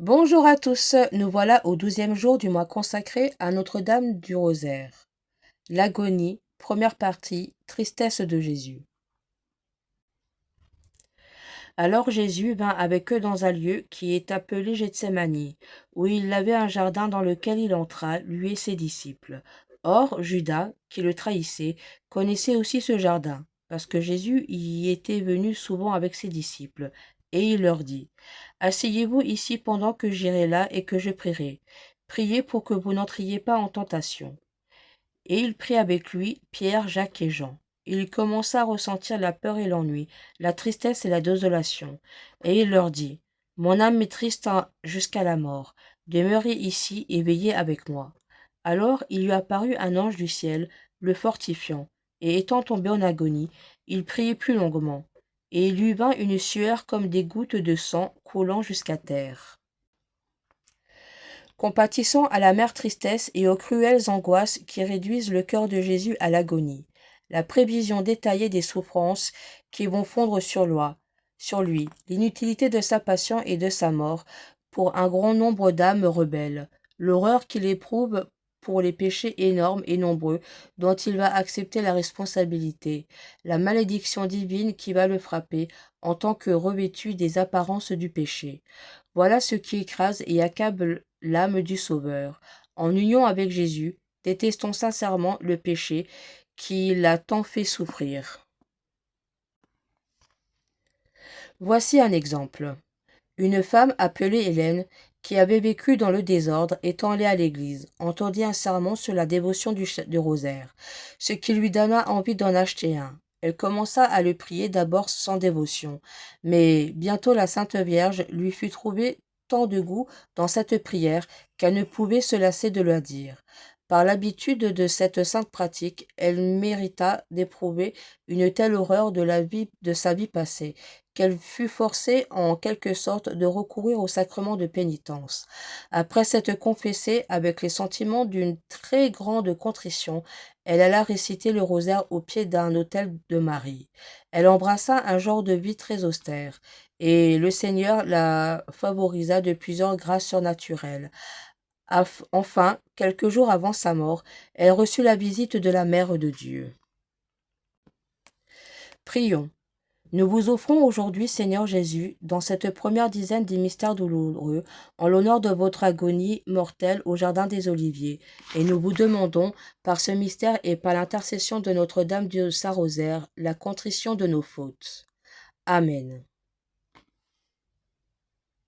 Bonjour à tous, nous voilà au 12e jour du mois consacré à Notre-Dame du Rosaire. L'agonie, première partie, tristesse de Jésus. Alors Jésus vint avec eux dans un lieu qui est appelé Gethsémani, où il avait un jardin dans lequel il entra, lui et ses disciples. Or, Judas, qui le trahissait, connaissait aussi ce jardin, parce que Jésus y était venu souvent avec ses disciples. Et il leur dit, asseyez-vous ici pendant que j'irai là et que je prierai. Priez pour que vous n'entriez pas en tentation. Et il prit avec lui Pierre, Jacques et Jean. Il commença à ressentir la peur et l'ennui, la tristesse et la désolation. Et il leur dit, mon âme est triste jusqu'à la mort. Demeurez ici et veillez avec moi. Alors il lui apparut un ange du ciel, le fortifiant, et étant tombé en agonie, il priait plus longuement. Et il lui vint une sueur comme des gouttes de sang coulant jusqu'à terre. Compatissant à l'amère tristesse et aux cruelles angoisses qui réduisent le cœur de Jésus à l'agonie, la prévision détaillée des souffrances qui vont fondre sur lui, l'inutilité de sa passion et de sa mort pour un grand nombre d'âmes rebelles, l'horreur qu'il éprouve pour les péchés énormes et nombreux dont il va accepter la responsabilité, la malédiction divine qui va le frapper en tant que revêtu des apparences du péché. Voilà ce qui écrase et accable l'âme du Sauveur. En union avec Jésus, détestons sincèrement le péché qui l'a tant fait souffrir. Voici un exemple. Une femme appelée Hélène, qui avait vécu dans le désordre, étant allée à l'église, entendit un sermon sur la dévotion du rosaire, ce qui lui donna envie d'en acheter un. Elle commença à le prier d'abord sans dévotion, mais bientôt la Sainte Vierge lui fut trouvée tant de goût dans cette prière qu'elle ne pouvait se lasser de la dire. Par l'habitude de cette sainte pratique, elle mérita d'éprouver une telle horreur de sa vie passée, qu'elle fut forcée en quelque sorte de recourir au sacrement de pénitence. Après s'être confessée avec les sentiments d'une très grande contrition, elle alla réciter le rosaire au pied d'un autel de Marie. Elle embrassa un genre de vie très austère, et le Seigneur la favorisa de plusieurs grâces surnaturelles. Enfin, quelques jours avant sa mort, elle reçut la visite de la Mère de Dieu. Prions. Nous vous offrons aujourd'hui, Seigneur Jésus, dans cette première dizaine des mystères douloureux, en l'honneur de votre agonie mortelle au Jardin des Oliviers, et nous vous demandons, par ce mystère et par l'intercession de Notre-Dame du Saint-Rosaire, la contrition de nos fautes. Amen.